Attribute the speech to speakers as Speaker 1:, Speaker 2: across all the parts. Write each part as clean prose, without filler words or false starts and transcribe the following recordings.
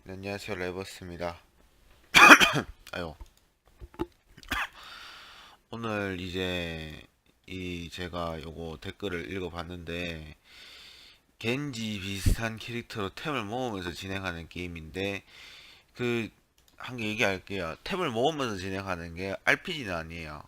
Speaker 1: 네, 안녕하세요, 레버스입니다. 아유, 오늘 이제 제가 요거 댓글을 읽어봤는데 겐지 비슷한 캐릭터로 템을 모으면서 진행하는 게임인데 그 한 개 얘기할게요. 템을 모으면서 진행하는 게 RPG는 아니에요.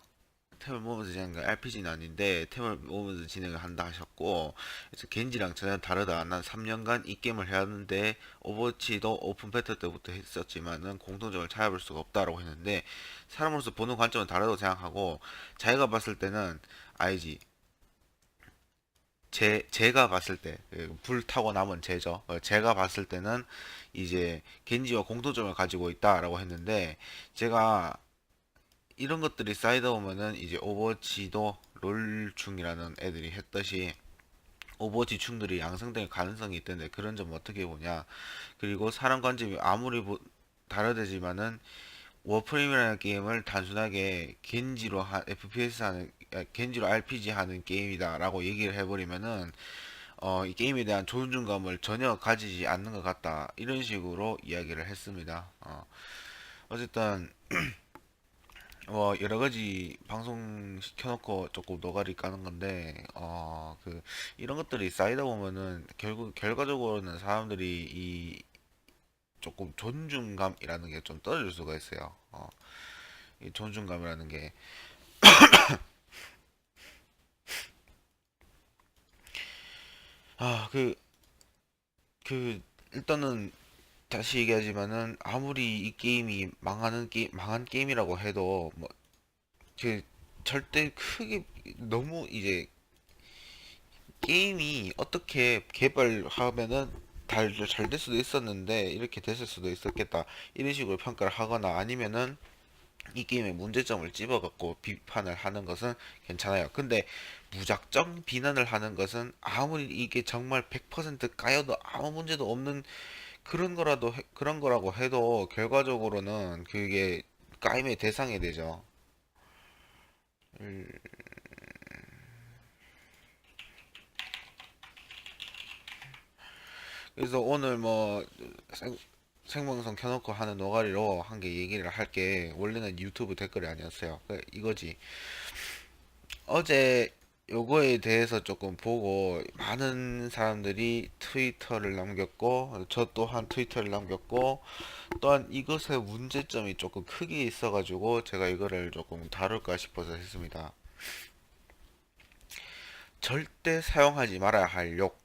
Speaker 1: 템을 모으면서 진행하는 게 RPG는 아닌데 템을 모으면서 진행을 한다 하셨고, 그래서 겐지랑 전혀 다르다. 난 3년간 이 게임을 해왔는데 오버워치도 오픈 베타 때부터 했었지만은 공통점을 찾아볼 수가 없다라고 했는데, 사람으로서 보는 관점은 다르다고 생각하고, 자기가 봤을 때는 알지. 제가 봤을 때, 불 타고 남은 제죠. 제가 봤을 때는 이제 겐지와 공통점을 가지고 있다라고 했는데, 제가 이런 것들이 쌓이다 보면은 이제 오버워치도 롤충이라는 애들이 했듯이 오버워치 충들이 양성될 가능성이 있던데, 그런 점 어떻게 보냐. 그리고 사람 관점이 아무리 다르지만은 워프레임이라는 게임을 단순하게 FPS 하는, 겐지로 RPG 하는 게임이다라고 얘기를 해버리면은 이 게임에 대한 존중감을 전혀 가지지 않는 것 같다, 이런 식으로 이야기를 했습니다. 어쨌든 여러 가지 방송 시켜놓고 조금 노가리 까는 건데, 이런 것들이 쌓이다 보면은 결국 결과적으로는 사람들이 이 조금 존중감이라는 게 좀 떨어질 수가 있어요. 이 존중감이라는 게, 아, 일단은 다시 얘기하지만은 아무리 이 게임이 망한 게임이라고 해도 그, 절대 크게 너무 이제 게임이 어떻게 개발하면은 잘 될 수도 있었는데 이렇게 됐을 수도 있었겠다, 이런 식으로 평가를 하거나 아니면은 이 게임의 문제점을 집어갖고 비판을 하는 것은 괜찮아요. 근데 무작정 비난을 하는 것은, 아무리 이게 정말 100% 까여도 아무 문제도 없는 그런 거라고 해도 결과적으로는 그게 까임의 대상이 되죠. 음, 그래서 오늘 생방송 켜놓고 하는 노가리로 한 개 얘기를 할게. 원래는 유튜브 댓글이 아니었어요. 이거지. 어제 요거에 대해서 조금 보고 많은 사람들이 트위터를 남겼고, 저 또한 트위터를 남겼고, 또한 이것의 문제점이 조금 크게 있어가지고 제가 이거를 조금 다룰까 싶어서 했습니다. 절대 사용하지 말아야 할 욕,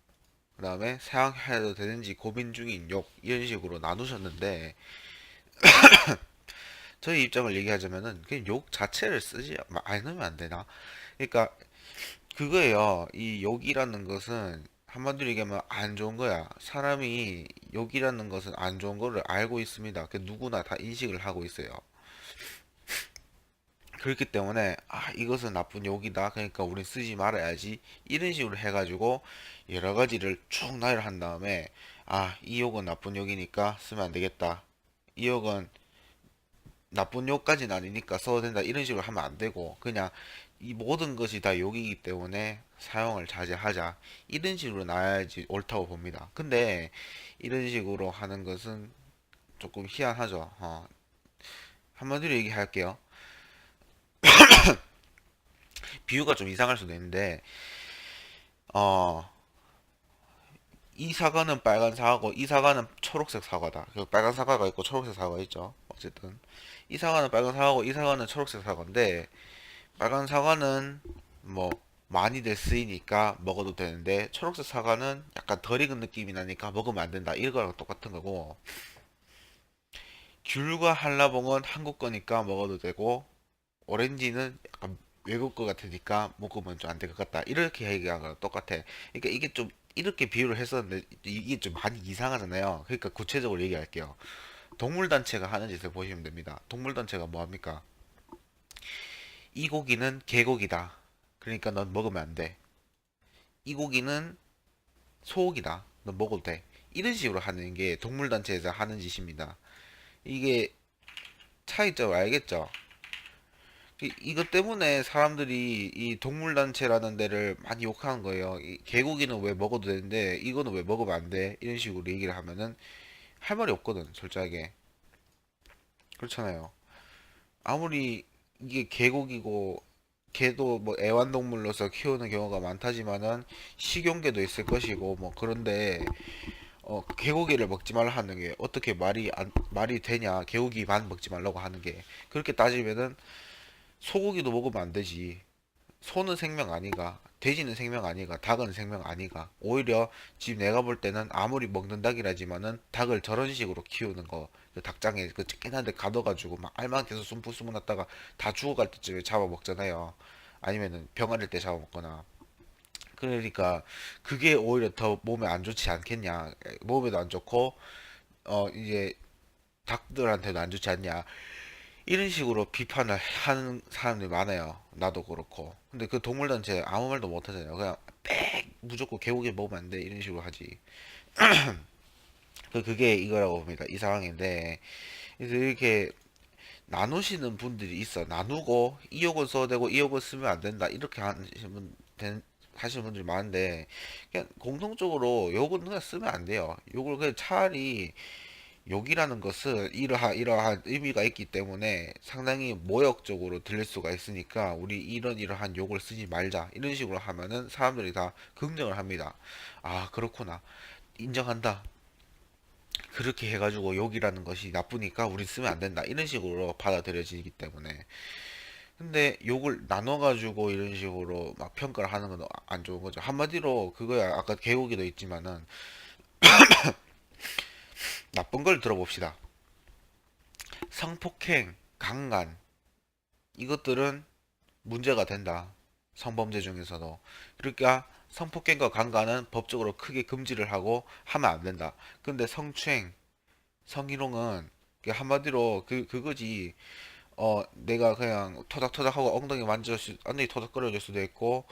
Speaker 1: 그 다음에 사용해도 되는지 고민 중인 욕, 이런 식으로 나누셨는데, 저희 입장을 얘기하자면은 그냥 욕 자체를 쓰지 않으면 안 되나? 그러니까 그거예요. 이 욕이라는 것은 한마디로 얘기하면 안 좋은 거야. 사람이 욕이라는 것은 안 좋은 거를 알고 있습니다. 그 누구나 다 인식을 하고 있어요. 그렇기 때문에 이것은 나쁜 욕이다, 그러니까 우린 쓰지 말아야지, 이런 식으로 해가지고 여러 가지를 쭉 나열한 다음에, 이 욕은 나쁜 욕이니까 쓰면 안 되겠다, 이 욕은 나쁜 욕까지는 아니니까 써도 된다, 이런 식으로 하면 안 되고, 그냥 이 모든 것이 다 욕이기 때문에 사용을 자제하자, 이런 식으로 나야지 옳다고 봅니다. 근데 이런 식으로 하는 것은 조금 희한하죠. 한마디로 얘기할게요. 비유가 좀 이상할 수도 있는데, 어, 이 사과는 빨간 사과고 이 사과는 초록색 사과다. 그 빨간 사과가 있고 초록색 사과가 있죠. 어쨌든 이 사과는 빨간 사과고 이 사과는 초록색 사과인데, 빨간 사과는 뭐 많이들 쓰이니까 먹어도 되는데 초록색 사과는 약간 덜 익은 느낌이 나니까 먹으면 안 된다, 이거랑 똑같은 거고, 귤과 한라봉은 한국 거니까 먹어도 되고 오렌지는 약간 외국 거 같으니까 먹으면 좀 안 될 것 같다, 이렇게 얘기한 거랑 똑같아. 그러니까 이게 좀 이렇게 비유를 했었는데 이게 좀 많이 이상하잖아요. 그러니까 구체적으로 얘기할게요. 동물단체가 하는 짓을 보시면 됩니다. 동물단체가 뭐합니까? 이 고기는 개고기다, 그러니까 넌 먹으면 안 돼. 이 고기는 소고기다, 넌 먹어도 돼. 이런 식으로 하는 게 동물단체에서 하는 짓입니다. 이게 차이점 알겠죠? 이것 때문에 사람들이 이 동물단체라는 데를 많이 욕하는 거예요. 이 개고기는 왜 먹어도 되는데 이거는 왜 먹으면 안 돼? 이런 식으로 얘기를 하면은 할 말이 없거든, 솔직하게. 그렇잖아요. 아무리 이게 계곡이고 개도 뭐 애완동물로서 키우는 경우가 많다지만은 식용개도 있을 것이고 뭐 그런데 개고기를 먹지 말라 하는 게 어떻게 말이 되냐? 개고기만 먹지 말라고 하는 게 그렇게 따지면은 소고기도 먹으면 안 되지. 소는 생명 아니가, 돼지는 생명 아니가, 닭은 생명 아니가. 오히려 지금 내가 볼 때는 아무리 먹는 닭이라지만은 닭을 저런 식으로 키우는 거, 그 닭장에 그 쬐끈한데 가둬가지고 막 알만 계속 숨 났다가 다 죽어갈 때쯤에 잡아 먹잖아요. 아니면은 병아릴 때 잡아 먹거나. 그러니까 그게 오히려 더 몸에 안 좋지 않겠냐. 몸에도 안 좋고 이제 닭들한테도 안 좋지 않냐. 이런 식으로 비판을 하는 사람들이 많아요. 나도 그렇고. 근데 그 동물단체 아무 말도 못 하잖아요. 그냥 무조건 개고기 먹으면 안 돼. 이런 식으로 하지. 그게 이거라고 봅니다. 이 상황인데. 그래서 이렇게 나누시는 분들이 있어. 나누고 2억원 써도 되고 2억원 쓰면 안 된다. 이렇게 하시는 분들이 많은데 그냥 공통적으로 요건 그냥 쓰면 안 돼요. 요걸 그냥 차라리 욕이라는 것은 이러한 의미가 있기 때문에 상당히 모욕적으로 들릴 수가 있으니까 우리 이러한 욕을 쓰지 말자 이런 식으로 하면은 사람들이 다 긍정을 합니다. 아 그렇구나 인정한다. 그렇게 해가지고 욕이라는 것이 나쁘니까 우리 쓰면 안 된다 이런 식으로 받아들여지기 때문에 근데 욕을 나눠가지고 이런 식으로 막 평가를 하는 건 안 좋은 거죠. 한마디로 그거야. 아까 개고기도 있지만은 나쁜 걸 들어봅시다. 성폭행, 강간 이것들은 문제가 된다. 성범죄 중에서도. 그러니까 성폭행과 강간은 법적으로 크게 금지를 하고 하면 안 된다. 근데 성추행, 성희롱은 한마디로 그거지. 내가 그냥 토닥토닥하고 엉덩이 토닥거려줄 수도 있고,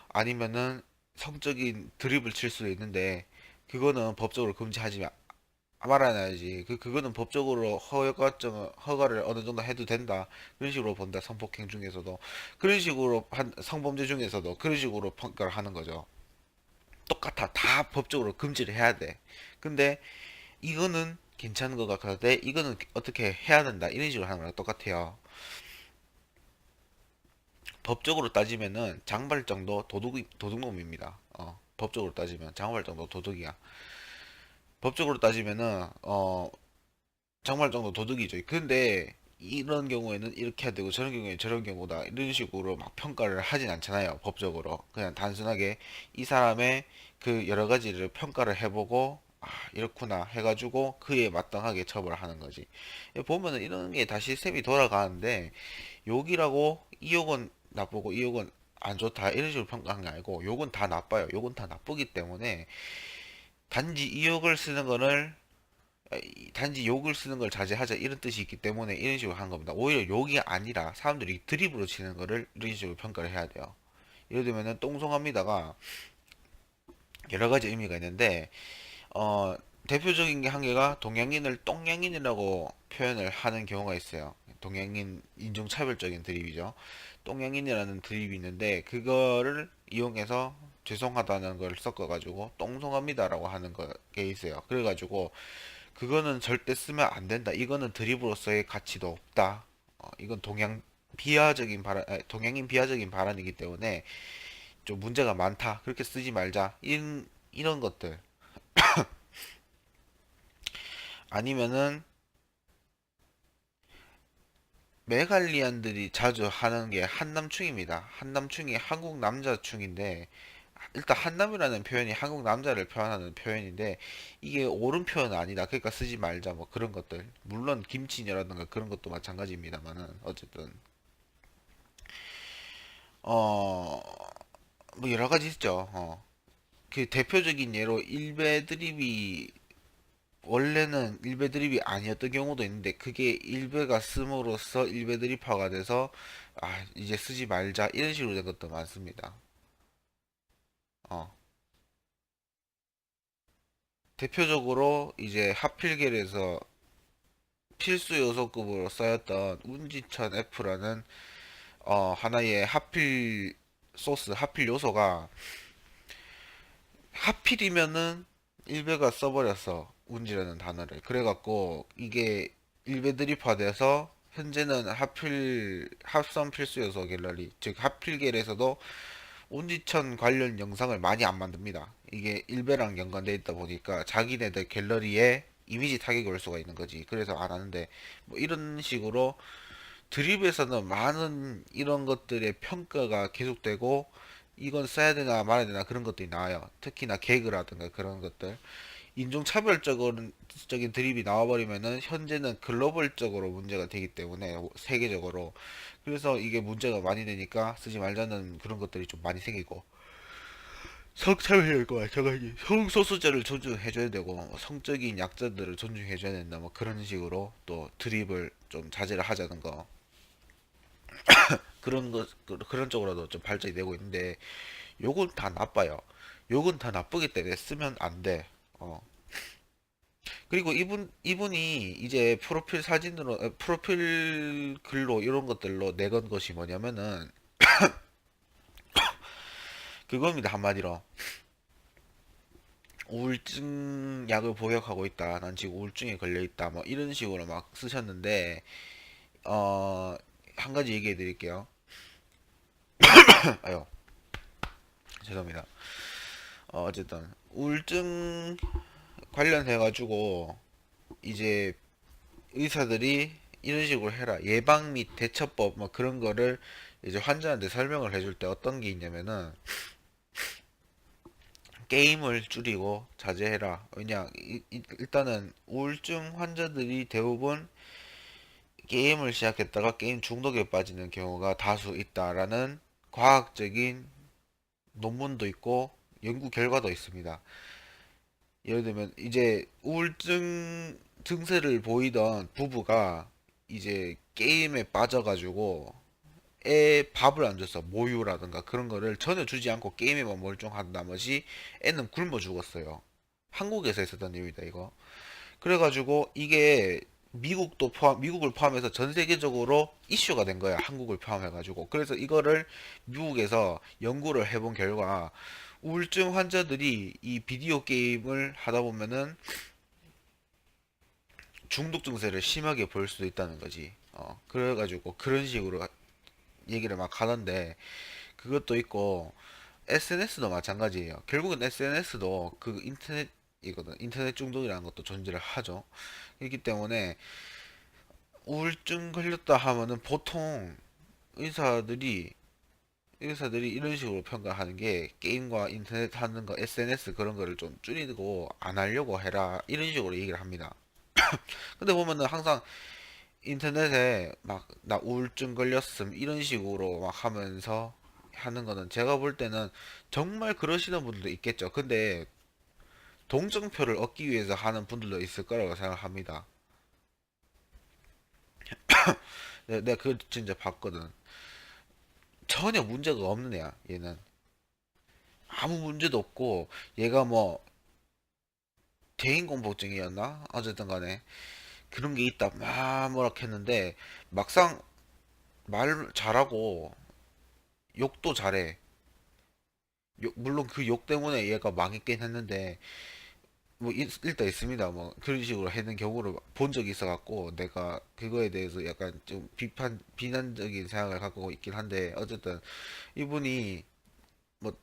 Speaker 1: 아니면은 성적인 드립을 칠 수도 있는데, 그거는 법적으로 금지하지 말아놔야지. 그거는 법적으로 허가를 어느 정도 해도 된다. 그런 식으로 본다. 성폭행 중에서도. 그런 식으로 성범죄 중에서도 그런 식으로 평가를 하는 거죠. 똑같아. 다 법적으로 금지를 해야 돼. 근데 이거는 괜찮은 것 같은데 이거는 어떻게 해야 된다. 이런 식으로 하는 거랑 똑같아요. 법적으로 따지면은 장발정도 도둑놈입니다. 법적으로 따지면 장발정도 도둑이야. 법적으로 따지면은 장발정도 도둑이죠. 근데 이런 경우에는 이렇게 해야 되고 저런 경우에는 저런 경우다 이런 식으로 막 평가를 하진 않잖아요. 법적으로 그냥 단순하게 이 사람의 그 여러 가지를 평가를 해보고 아 이렇구나 해가지고 그에 마땅하게 처벌하는 거지. 보면은 이런 게 다 시스템이 돌아가는데 욕이라고 이 욕은 나쁘고 이 욕은 안 좋다 이런 식으로 평가한 게 아니고 욕은 다 나빠요. 욕은 다 나쁘기 때문에 단지 이 욕을 쓰는 거를 단지 욕을 쓰는 걸 자제하자 이런 뜻이 있기 때문에 이런 식으로 하는 겁니다. 오히려 욕이 아니라 사람들이 드립으로 치는 거를 이런 식으로 평가를 해야 돼요. 예를 들면은 똥송합니다가 여러 가지 의미가 있는데 어, 대표적인 게 한 개가 동양인을 똥양인이라고 표현을 하는 경우가 있어요. 동양인 인종차별적인 드립이죠. 똥양인이라는 드립이 있는데 그거를 이용해서 죄송하다는 걸 섞어가지고 똥송합니다라고 하는 게 있어요. 그래가지고 그거는 절대 쓰면 안 된다. 이거는 드립으로서의 가치도 없다. 이건 동양인 비하적인 발언이기 때문에 좀 문제가 많다. 그렇게 쓰지 말자. 이런 것들. 아니면은 메갈리안들이 자주 하는 게 한남충입니다. 한남충이 한국 남자충인데 일단 한남이라는 표현이 한국 남자를 표현하는 표현인데 이게 옳은 표현은 아니다. 그러니까 쓰지 말자 뭐 그런 것들. 물론 김치녀라든가 그런 것도 마찬가지입니다만은 어쨌든 어 뭐 여러 가지 있죠. 그 대표적인 예로 일베 드립이 원래는 일베 드립이 아니었던 경우도 있는데 그게 일베가 씀으로써 일베 드립화가 돼서 아 이제 쓰지 말자 이런 식으로 된 것도 많습니다. 어. 대표적으로 이제 하필겔에서 필수 요소급으로 쌓였던 운지천 F라는 하나의 하필 소스, 하필 요소가 하필이면은 일베가 써버렸어. 운지라는 단어를. 그래갖고 이게 일베 드립화돼서 현재는 하필 합성 필수 요소 갤러리, 즉 하필겔에서도 운지천 관련 영상을 많이 안 만듭니다. 이게 일베랑 연관돼 있다 보니까 자기네들 갤러리에 이미지 타격이 올 수가 있는 거지. 그래서 안 하는데 뭐 이런 식으로 드립에서는 많은 이런 것들의 평가가 계속되고 이건 써야 되나 말아야 되나 그런 것들이 나와요. 특히나 개그라든가 그런 것들. 인종차별적인 드립이 나와버리면은 현재는 글로벌적으로 문제가 되기 때문에 세계적으로 그래서 이게 문제가 많이 되니까 쓰지 말자는 그런 것들이 좀 많이 생기고 성차별과 마찬가지 성소수자를 존중해줘야 되고 성적인 약자들을 존중해줘야 된다 뭐 그런 식으로 또 드립을 좀 자제를 하자는 거 그런 거 그런 쪽으로도 좀 발전이 되고 있는데 요건 다 나빠요. 요건 다 나쁘기 때문에 쓰면 안 돼. 그리고 이분이 이제 프로필 사진으로, 프로필 글로 이런 것들로 내건 것이 뭐냐면은, 그겁니다, 한마디로. 우울증 약을 복용하고 있다. 난 지금 우울증에 걸려 있다. 뭐 이런 식으로 막 쓰셨는데, 어, 한 가지 얘기해 드릴게요. 아유, 죄송합니다. 어쨌든, 우울증 관련해가지고, 이제 의사들이 이런 식으로 해라. 예방 및 대처법 뭐 그런 거를 이제 환자한테 설명을 해줄 때 어떤 게 있냐면은 게임을 줄이고 자제해라. 왜냐 일단은 우울증 환자들이 대부분 게임을 시작했다가 게임 중독에 빠지는 경우가 다수 있다라는 과학적인 논문도 있고 연구 결과도 있습니다. 예를 들면 이제 우울증 증세를 보이던 부부가 이제 게임에 빠져가지고 애 밥을 안 줘서 모유라든가 그런 거를 전혀 주지 않고 게임에만 몰두한 나머지 애는 굶어 죽었어요. 한국에서 있었던 일입니다, 이거. 그래가지고 이게 미국을 포함해서 전 세계적으로 이슈가 된 거야. 한국을 포함해가지고. 그래서 이거를 미국에서 연구를 해본 결과 우울증 환자들이 이 비디오 게임을 하다 보면은 중독 증세를 심하게 볼 수도 있다는 거지. 그래가지고 그런 식으로 얘기를 막 하던데 그것도 있고 SNS도 마찬가지예요. 결국은 SNS도 그 인터넷이거든. 인터넷 중독이라는 것도 존재를 하죠. 그렇기 때문에 우울증 걸렸다 하면은 보통 의사들이 의사들이 이런 식으로 평가하는 게 게임과 인터넷 하는 거 SNS 그런 거를 좀 줄이고 안 하려고 해라 이런 식으로 얘기를 합니다. 근데 보면은 항상 인터넷에 막 나 우울증 걸렸음 이런 식으로 막 하면서 하는 거는 제가 볼 때는 정말 그러시는 분들도 있겠죠. 근데 동정표를 얻기 위해서 하는 분들도 있을 거라고 생각합니다. 내가 그걸 진짜 봤거든. 전혀 문제가 없는 애야, 얘는. 아무 문제도 없고, 얘가 뭐, 대인공포증이었나? 어쨌든 간에. 그런 게 있다, 막 뭐라 했는데, 막상 말 잘하고, 욕도 잘해. 물론 그 욕 때문에 얘가 망했긴 했는데, 뭐 일단 있습니다. 뭐 그런 식으로 하는 경우를 본 적이 있어갖고 내가 그거에 대해서 약간 좀 비난적인 생각을 갖고 있긴 한데 어쨌든 이분이 뭐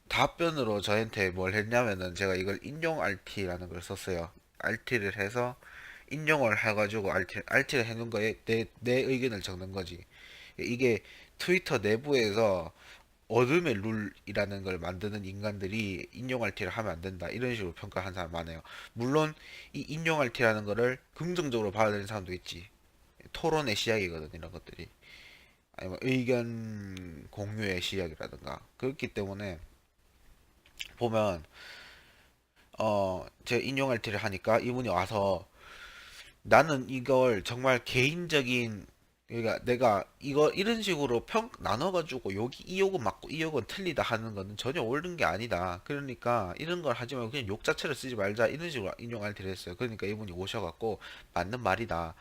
Speaker 1: 답변으로 저한테 뭘 했냐면은 제가 이걸 인용 RT라는 걸 썼어요. RT를 해서 인용을 해가지고 RT를 해놓은 거에 내 의견을 적는 거지. 이게 트위터 내부에서 어둠의 룰이라는 걸 만드는 인간들이 인용 RT를 하면 안 된다. 이런 식으로 평가한 사람 많아요. 물론 이 인용 RT라는 거를 긍정적으로 받아들이는 사람도 있지. 토론의 시작이거든, 이런 것들이. 아니면 의견 공유의 시작이라든가. 그렇기 때문에 보면 제가 인용 RT를 하니까 이분이 와서 나는 이걸 정말 개인적인 그러니까 내가 이거 이런 식으로 평 나눠가지고 여기 이 욕은 맞고 이 욕은 틀리다 하는 거는 전혀 옳은 게 아니다. 그러니까 이런 걸 하지 말고 그냥 욕 자체를 쓰지 말자 이런 식으로 인용 RT를 했어요. 그러니까 이분이 오셔갖고 맞는 말이다.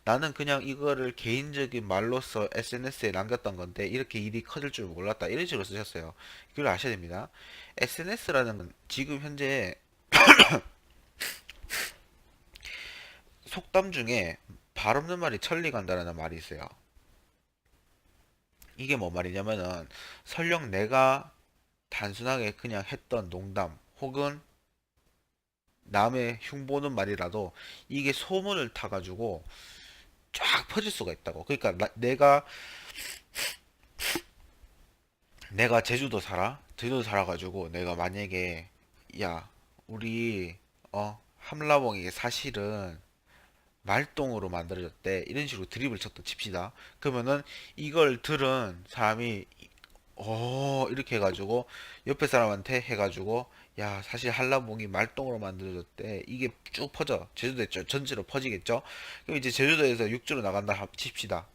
Speaker 1: 나는 그냥 이거를 개인적인 말로서 SNS에 남겼던 건데 이렇게 일이 커질 줄 몰랐다. 이런 식으로 쓰셨어요. 그걸 아셔야 됩니다. SNS라는 건 지금 현재 속담 중에 발 없는 말이 천리 간다라는 말이 있어요. 이게 뭐 말이냐면은 설령 내가 단순하게 그냥 했던 농담 혹은 남의 흉보는 말이라도 이게 소문을 타가지고 쫙 퍼질 수가 있다고. 그러니까 내가 제주도 살아가지고 내가 만약에 야 우리 함라봉이 사실은 말똥으로 만들어졌대 이런 식으로 드립을 쳤다 칩시다. 그러면은 이걸 들은 사람이 이렇게 해가지고 옆에 사람한테 해가지고 야 사실 한라봉이 말똥으로 만들어졌대 이게 쭉 퍼져 제주도에 전체로 퍼지겠죠. 그럼 이제 제주도에서 육지로 나간다 칩시다.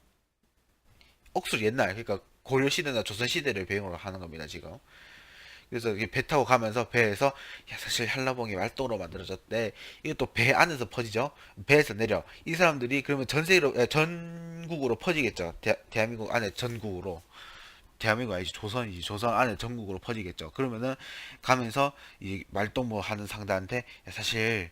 Speaker 1: 억수로 옛날 그러니까 고려 시대나 조선 시대를 배경으로 하는 겁니다 지금. 그래서 이게 배 타고 가면서 배에서 야 사실 한라봉이 말똥으로 만들어졌대. 이것도 배 안에서 퍼지죠. 배에서 내려. 이 사람들이 그러면 전국으로 퍼지겠죠. 대한민국 안에 전국으로. 대한민국 아니지 조선이지 조선 안에 전국으로 퍼지겠죠. 그러면은 가면서 이 말똥 뭐 하는 상대한테 야, 사실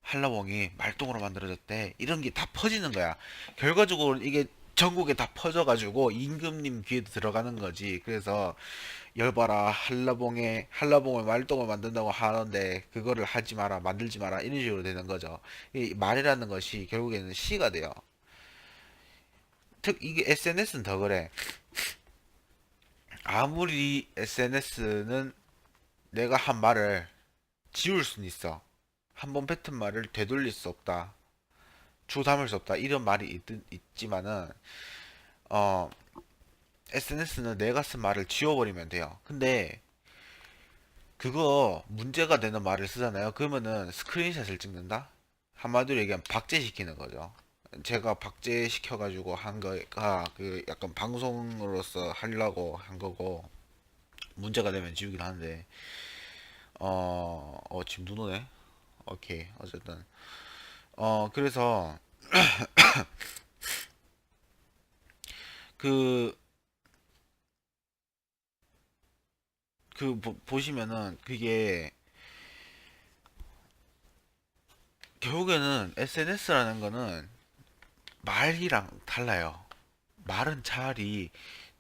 Speaker 1: 한라봉이 말똥으로 만들어졌대 이런 게 다 퍼지는 거야. 결과적으로 이게 전국에 다 퍼져가지고 임금님 귀에도 들어가는 거지. 그래서 열봐라 한라봉을 말똥을 만든다고 하는데 그거를 하지 마라 만들지 마라 이런 식으로 되는 거죠. 이 말이라는 것이 결국에는 시가 돼요. 특 이게 SNS는 더 그래. 아무리 SNS는 내가 한 말을 지울 수는 있어. 한 번 뱉은 말을 되돌릴 수 없다. 주담을 수 없다. 이런 말이 있지만은 어 SNS는 내가 쓴 말을 지워버리면 돼요. 근데 그거 문제가 되는 말을 쓰잖아요. 그러면은 스크린샷을 찍는다? 한마디로 얘기하면 박제시키는 거죠. 제가 박제시켜가지고 한 거가 그 약간 방송으로서 하려고 한 거고 문제가 되면 지우긴 하는데 지금 눈 오네. 오케이 어쨌든 그래서 그 보시면은 그게 결국에는 SNS라는 거는 말이랑 달라요. 말은 차라리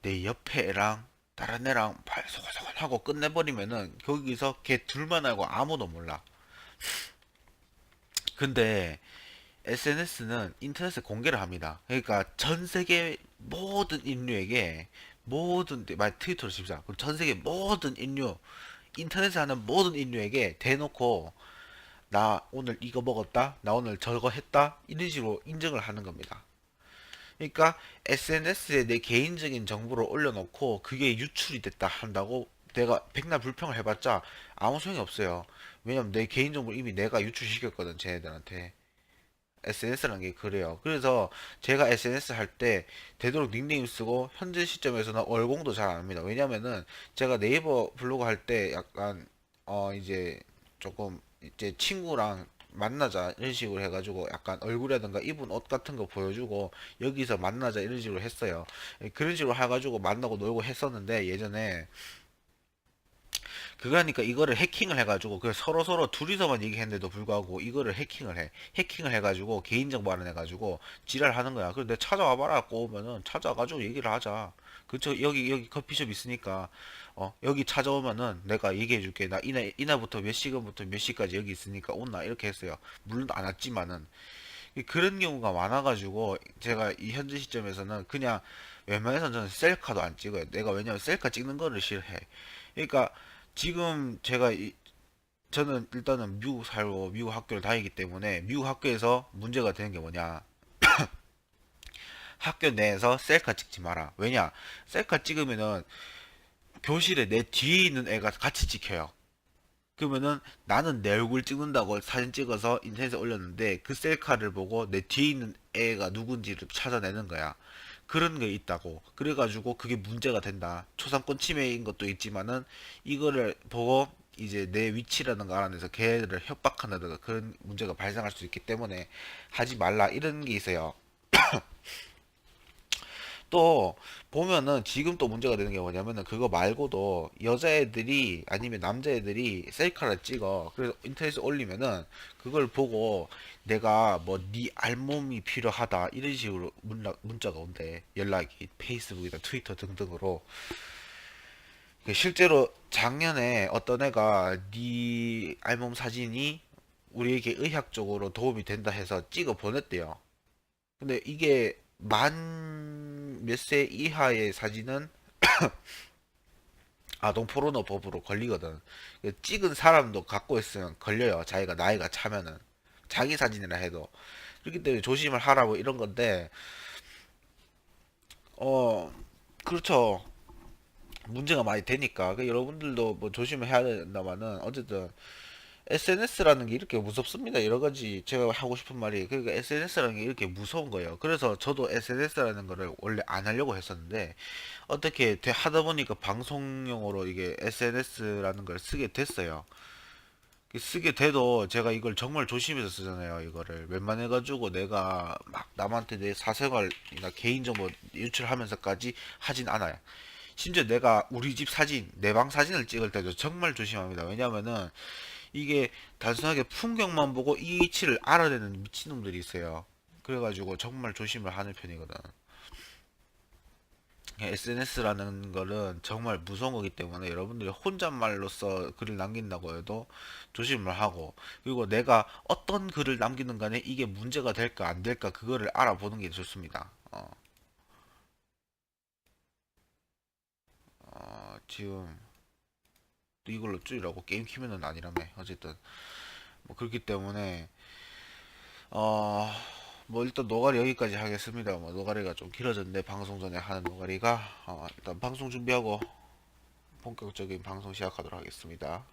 Speaker 1: 내 옆에 애랑 다른 애랑 발 소곤소곤 하고 끝내버리면은 거기서 걔 둘만 알고 아무도 몰라. 근데 SNS는 인터넷에 공개를 합니다. 그러니까 전 세계 모든 인류에게 만 트위터로 칩시다. 그럼 전 세계 모든 인류 인터넷에 하는 모든 인류에게 대놓고 나 오늘 이거 먹었다, 나 오늘 저거 했다 이런 식으로 인정을 하는 겁니다. 그러니까 SNS에 내 개인적인 정보를 올려놓고 그게 유출이 됐다 한다고 내가 백날 불평을 해봤자 아무 소용이 없어요. 왜냐면 내 개인정보를 이미 내가 유출시켰거든 쟤네들한테. SNS라는 게 그래요. 그래서 제가 SNS 할 때 되도록 닉네임 쓰고 현재 시점에서는 얼공도 잘 안 합니다. 왜냐면은 제가 네이버 블로그 할 때 약간 이제 조금 이제 친구랑 만나자 이런 식으로 해가지고 약간 얼굴이라든가 입은 옷 같은 거 보여주고 여기서 만나자 이런 식으로 했어요. 그런 식으로 해가지고 만나고 놀고 했었는데 예전에 그러니까 이거를 해킹을 해가지고 그 서로 둘이서만 얘기했는데도 불구하고 이거를 해킹을 해가지고 개인정보 알아내가지고 지랄하는 거야. 그래서 내가 찾아와봐라 꼬우면은 찾아와가지고 얘기를 하자. 그쵸? 여기 커피숍 있으니까 여기 찾아오면은 내가 얘기해줄게. 나 이날부터 몇 시간부터 몇 시까지 여기 있으니까 온나 이렇게 했어요. 물론 안 왔지만은 그런 경우가 많아가지고 제가 이 현재 시점에서는 그냥 웬만해서는 저는 셀카도 안 찍어요. 내가 왜냐면 셀카 찍는 거를 싫어해. 그러니까 지금 저는 일단은 미국 살고 미국 학교를 다니기 때문에 미국 학교에서 문제가 되는 게 뭐냐. 학교 내에서 셀카 찍지 마라. 왜냐? 셀카 찍으면은 교실에 내 뒤에 있는 애가 같이 찍혀요. 그러면은 나는 내 얼굴 찍는다고 사진 찍어서 인터넷에 올렸는데 그 셀카를 보고 내 뒤에 있는 애가 누군지를 찾아내는 거야. 그런 게 있다고. 그래가지고 그게 문제가 된다. 초상권 침해인 것도 있지만은 이거를 보고 이제 내 위치라든가 알아내서 걔를 협박한다든가 그런 문제가 발생할 수 있기 때문에 하지 말라 이런 게 있어요. 또 보면은 지금 또 문제가 되는 게 뭐냐면은 그거 말고도 여자애들이 아니면 남자애들이 셀카를 찍어. 그래서 인터넷에 올리면은 그걸 보고 내가 뭐 네 알몸이 필요하다 이런 식으로 문자가 온대. 연락이 페이스북이나 트위터 등등으로. 실제로 작년에 어떤 애가 네 알몸 사진이 우리에게 의학적으로 도움이 된다 해서 찍어 보냈대요. 근데 이게 만 몇 세 이하의 사진은 아동 포르노 법으로 걸리거든. 찍은 사람도 갖고 있으면 걸려요. 자기가 나이가 차면은. 자기 사진이라 해도. 그렇기 때문에 조심을 하라고 이런 건데, 어, 그렇죠. 문제가 많이 되니까. 여러분들도 뭐 조심을 해야 된다마는, 어쨌든, SNS라는 게 이렇게 무섭습니다. 여러 가지 제가 하고 싶은 말이 그러니까 SNS라는 게 이렇게 무서운 거예요. 그래서 저도 SNS라는 거를 원래 안 하려고 했었는데 어떻게 하다 보니까 방송용으로 이게 SNS라는 걸 쓰게 됐어요. 쓰게 돼도 제가 이걸 정말 조심해서 쓰잖아요. 이거를 웬만해가지고 내가 막 남한테 내 사생활이나 개인정보 유출하면서까지 하진 않아요. 심지어 내가 우리 집 사진, 내 방 사진을 찍을 때도 정말 조심합니다. 왜냐면은 이게 단순하게 풍경만 보고 이 위치를 알아내는 미친놈들이 있어요. 그래가지고 정말 조심을 하는 편이거든. SNS라는 거는 정말 무서운 거기 때문에 여러분들이 혼잣말로써 글을 남긴다고 해도 조심을 하고, 그리고 내가 어떤 글을 남기는 간에 이게 문제가 될까 안 될까 그거를 알아보는 게 좋습니다. 지금 이걸로 줄이라고 게임 키면은 아니라며. 어쨌든 뭐 그렇기 때문에 어, 뭐 일단 노가리 여기까지 하겠습니다. 뭐 노가리가 좀 길어졌는데 방송 전에 하는 노가리가 일단 방송 준비하고 본격적인 방송 시작하도록 하겠습니다.